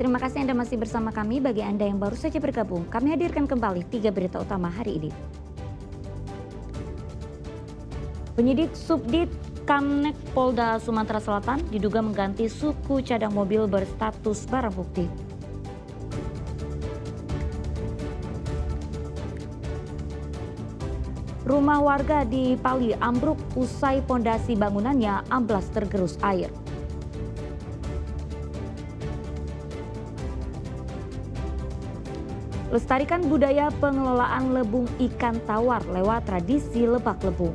terima kasih Anda masih bersama kami. Bagi Anda yang baru saja bergabung, kami hadirkan kembali 3 berita utama hari ini. Penyidik Subdit Kamnek Polda Sumatera Selatan diduga mengganti suku cadang mobil berstatus barang bukti. Rumah warga di Pali ambruk usai pondasi bangunannya amblas tergerus air. Lestarikan budaya pengelolaan lebung ikan tawar lewat tradisi lebak lebung.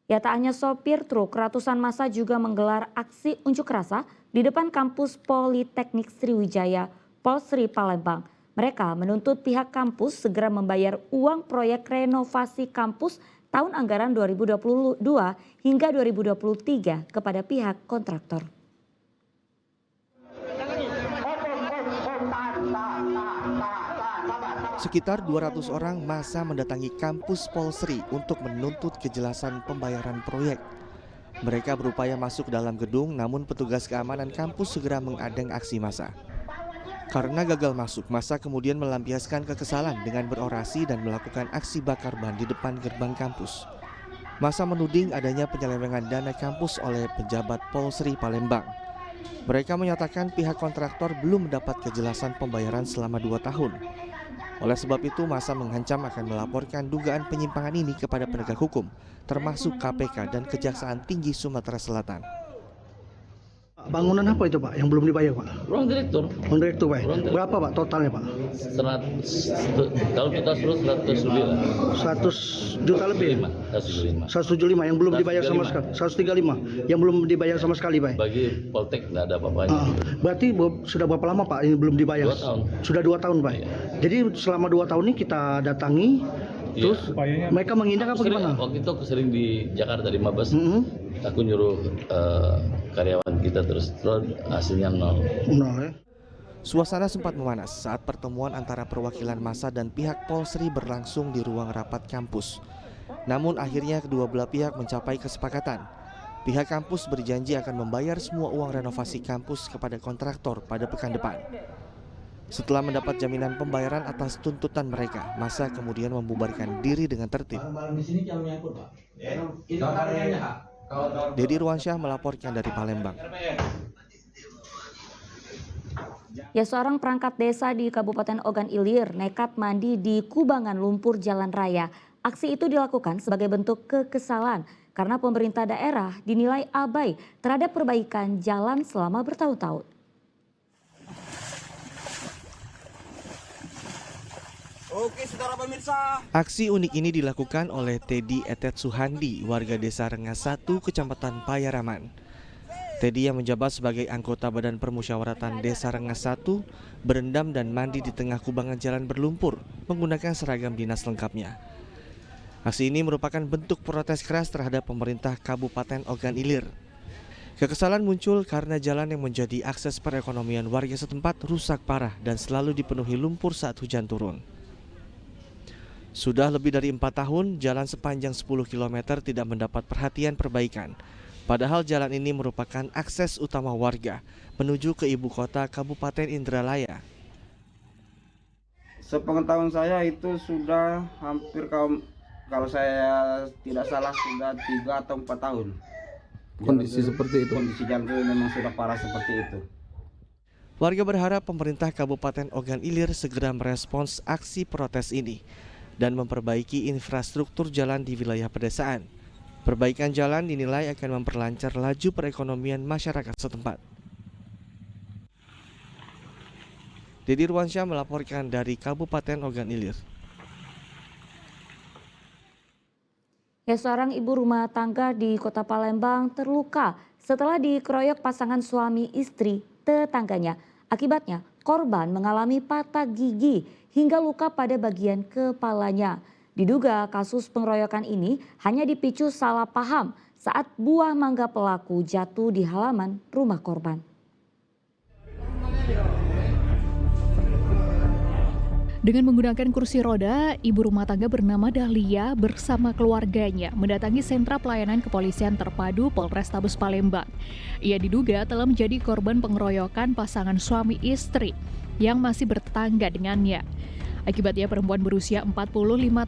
Ya, tak hanya sopir truk, ratusan massa juga menggelar aksi unjuk rasa di depan kampus Politeknik Sriwijaya, Polsri Palembang. Mereka menuntut pihak kampus segera membayar uang proyek renovasi kampus tahun anggaran 2022 hingga 2023 kepada pihak kontraktor. Sekitar 200 orang massa mendatangi kampus Polsri untuk menuntut kejelasan pembayaran proyek. Mereka berupaya masuk dalam gedung, namun petugas keamanan kampus segera mengadang aksi massa. Karena gagal masuk, massa kemudian melampiaskan kekesalan dengan berorasi dan melakukan aksi bakar ban di depan gerbang kampus. Massa menuding adanya penyelewengan dana kampus oleh pejabat Polsri Palembang. Mereka menyatakan pihak kontraktor belum mendapat kejelasan pembayaran selama 2 tahun. Oleh sebab itu, massa mengancam akan melaporkan dugaan penyimpangan ini kepada penegak hukum, termasuk KPK dan Kejaksaan Tinggi Sumatera Selatan. Bangunan apa itu Pak yang belum dibayar Pak? Ruang direktur. Ruang direktur Pak. Berapa Pak totalnya Pak? Kalau kita suruh 100 lebih lah. 100 juta lebih? 175. 175 yang belum dibayar sama sekali? 135 yang belum dibayar sama sekali Pak? Bagi Poltek nggak ada apa-apanya. Berarti sudah berapa lama Pak ini belum dibayar? 2 tahun. Sudah 2 tahun Pak? Iya. Jadi selama 2 tahun ini kita datangi, terus mereka menghindar apa gimana? Waktu itu aku sering di Jakarta di Mabes. Aku nyuruh karyawan kita terus hasilnya nol. Ya. Suasana sempat memanas saat pertemuan antara perwakilan massa dan pihak Polsri berlangsung di ruang rapat kampus. Namun akhirnya kedua belah pihak mencapai kesepakatan. Pihak kampus berjanji akan membayar semua uang renovasi kampus kepada kontraktor pada pekan depan. Setelah mendapat jaminan pembayaran atas tuntutan mereka, massa kemudian membubarkan diri dengan tertib. Dedi Ruansyah melaporkan dari Palembang. Ya, seorang perangkat desa di Kabupaten Ogan Ilir nekat mandi di kubangan lumpur jalan raya. Aksi itu dilakukan sebagai bentuk kekesalan karena pemerintah daerah dinilai abai terhadap perbaikan jalan selama bertahun-tahun. Oke, saudara pemirsa. Aksi unik ini dilakukan oleh Teddy Etet Suhandi, warga desa Rengas 1, Kecamatan Payaraman. Teddy yang menjabat sebagai anggota Badan Permusyawaratan Desa Rengas 1 berendam dan mandi di tengah kubangan jalan berlumpur menggunakan seragam dinas lengkapnya. Aksi ini merupakan bentuk protes keras terhadap pemerintah Kabupaten Ogan Ilir. Kekesalan muncul karena jalan yang menjadi akses perekonomian warga setempat rusak parah dan selalu dipenuhi lumpur saat hujan turun. Sudah lebih dari 4 tahun, jalan sepanjang 10 km tidak mendapat perhatian perbaikan. Padahal jalan ini merupakan akses utama warga menuju ke ibu kota Kabupaten Indralaya. Sepengetahuan saya itu sudah hampir kalau saya tidak salah sudah 3 atau 4 tahun. Kondisi seperti itu. Kondisi jalan itu memang sudah parah seperti itu. Warga berharap pemerintah Kabupaten Ogan Ilir segera merespons aksi protes ini dan memperbaiki infrastruktur jalan di wilayah pedesaan. Perbaikan jalan dinilai akan memperlancar laju perekonomian masyarakat setempat. Dedi Ruansyah melaporkan dari Kabupaten Ogan Ilir. Ya, seorang ibu rumah tangga di Kota Palembang terluka setelah dikeroyok pasangan suami istri tetangganya. Akibatnya, korban mengalami patah gigi hingga luka pada bagian kepalanya. Diduga kasus pengeroyokan ini hanya dipicu salah paham saat buah mangga pelaku jatuh di halaman rumah korban. Dengan menggunakan kursi roda, ibu rumah tangga bernama Dahlia bersama keluarganya mendatangi sentra pelayanan kepolisian terpadu Polrestabes Palembang. Ia diduga telah menjadi korban pengeroyokan pasangan suami istri yang masih bertetangga dengannya. Akibatnya perempuan berusia 45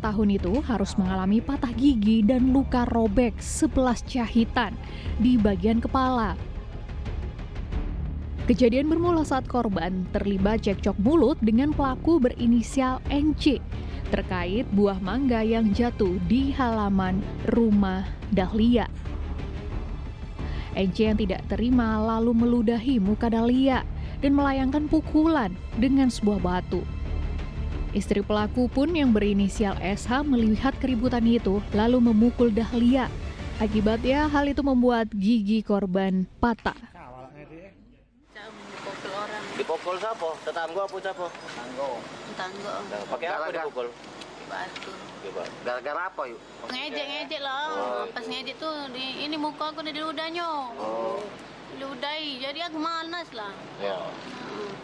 tahun itu harus mengalami patah gigi dan luka robek 11 jahitan di bagian kepala. Kejadian bermula saat korban terlibat cekcok mulut dengan pelaku berinisial NC terkait buah mangga yang jatuh di halaman rumah Dahlia. NC yang tidak terima lalu meludahi muka Dahlia dan melayangkan pukulan dengan sebuah batu. Istri pelaku pun yang berinisial SH melihat keributan itu lalu memukul Dahlia. Akibatnya hal itu membuat gigi korban patah. Dipukul siapa? Tetangga apa siapa? Tetangga. Pakai apa dipukul? Batu. Gara-gara apa yuk? Ngejek lah. Pas ngejek tuh ini muka aku di ludahnya. Ludai, jadi aku malas lah. Ya.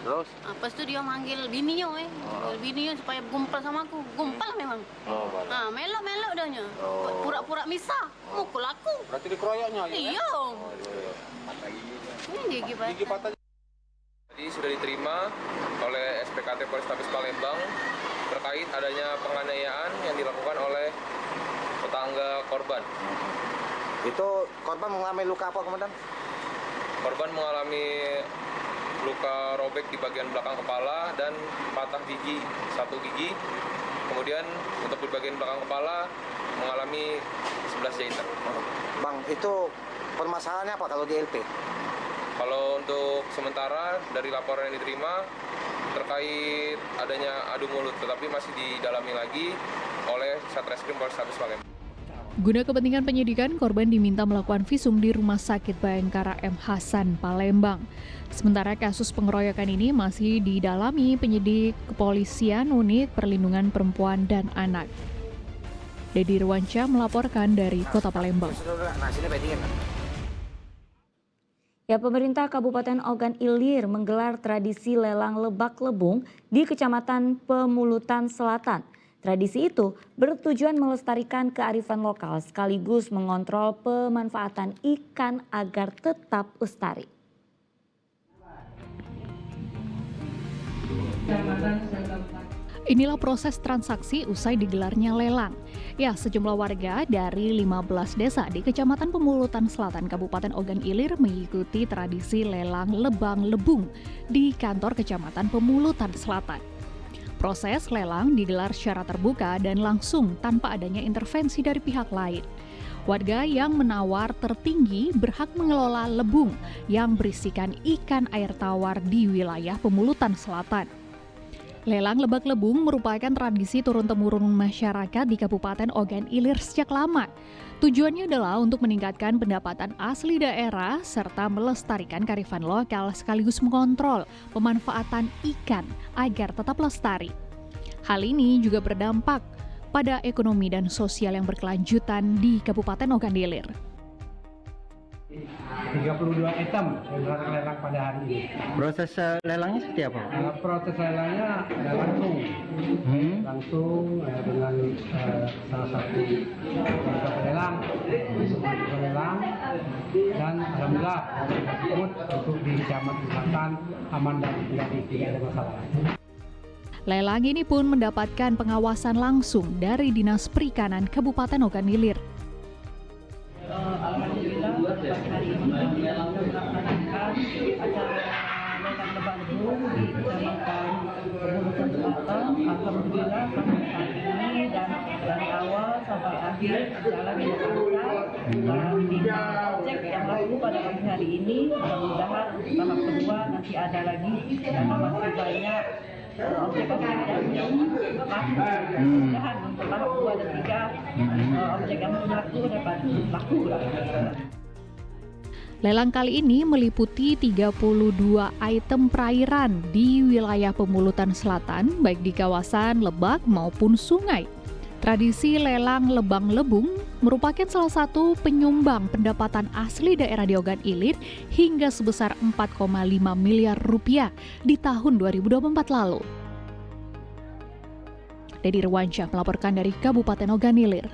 Terus? Pas itu dia manggil bininya bininya supaya gumpal sama aku. Gumpal memang. Melok dahnya. Pura-pura misah. Mukul aku. Berarti dikeroyoknya ya? Iya. Gigi patah. Jadi sudah diterima oleh SPKT Polrestabes Palembang terkait adanya penganiayaan yang dilakukan oleh tetangga korban. Itu korban mengalami luka apa komandan? Korban mengalami luka robek di bagian belakang kepala dan patah gigi, 1 gigi. Kemudian untuk di bagian belakang kepala mengalami 11 jahitan. Bang, itu permasalahannya apa kalau di LP? Kalau untuk sementara dari laporan yang diterima terkait adanya adu mulut, tetapi masih didalami lagi oleh Satreskrim Polrestabes Palembang. Guna kepentingan penyidikan, korban diminta melakukan visum di Rumah Sakit Bayangkara M. Hasan, Palembang. Sementara kasus pengeroyokan ini masih didalami penyidik kepolisian unit perlindungan perempuan dan anak. Dedi Irwansyah melaporkan dari Kota Palembang. Ya, pemerintah Kabupaten Ogan Ilir menggelar tradisi lelang lebak lebung di Kecamatan Pemulutan Selatan. Tradisi itu bertujuan melestarikan kearifan lokal sekaligus mengontrol pemanfaatan ikan agar tetap lestari. Inilah proses transaksi usai digelarnya lelang. Ya, sejumlah warga dari 15 desa di Kecamatan Pemulutan Selatan, Kabupaten Ogan Ilir mengikuti tradisi lelang lebang lebung di kantor Kecamatan Pemulutan Selatan. Proses lelang digelar secara terbuka dan langsung tanpa adanya intervensi dari pihak lain. Warga yang menawar tertinggi berhak mengelola lebung yang berisikan ikan air tawar di wilayah Pemulutan Selatan. Lelang lebak lebung merupakan tradisi turun-temurun masyarakat di Kabupaten Ogan Ilir sejak lama. Tujuannya adalah untuk meningkatkan pendapatan asli daerah serta melestarikan kearifan lokal sekaligus mengontrol pemanfaatan ikan agar tetap lestari. Hal ini juga berdampak pada ekonomi dan sosial yang berkelanjutan di Kabupaten Ogan Ilir. 32 item lelang pada hari ini. Proses lelangnya seperti apa? Proses lelangnya langsung dengan salah satu pelelang, dan alhamdulillah tersebut untuk di Kecamatan Selatan aman dan tidak ada masalah. Lelang ini pun mendapatkan pengawasan langsung dari Dinas Perikanan Kabupaten Ogan Ilir. Alhamdulillah hari ini kita melaksanakan acara lelang lebak lebung di Kecamatan Pemulutan Selatan. Alhamdulillah sampai saat ini dan dari awal sampai akhir berjalan dengan lancar. Tidak cek yang laku pada pagi hari ini. Mudah-mudahan tahap kedua nanti ada lagi karena masih banyak objek yang laku. Mudah-mudahan untuk tahap 2 dan 3 objek yang laku dapat laku. Lelang kali ini meliputi 32 item perairan di wilayah Pemulutan Selatan, baik di kawasan Lebak maupun sungai. Tradisi lelang lebang lebung merupakan salah satu penyumbang pendapatan asli daerah di Ogan Ilir hingga sebesar 4,5 miliar rupiah di tahun 2024 lalu. Dedi Irwansyah melaporkan dari Kabupaten Ogan Ilir.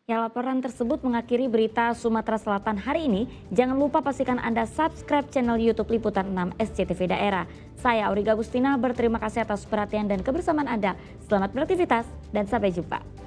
Ya, laporan tersebut mengakhiri berita Sumatera Selatan hari ini. Jangan lupa pastikan Anda subscribe channel YouTube Liputan 6 SCTV Daerah. Saya Auriga Agustina berterima kasih atas perhatian dan kebersamaan Anda. Selamat beraktivitas dan sampai jumpa.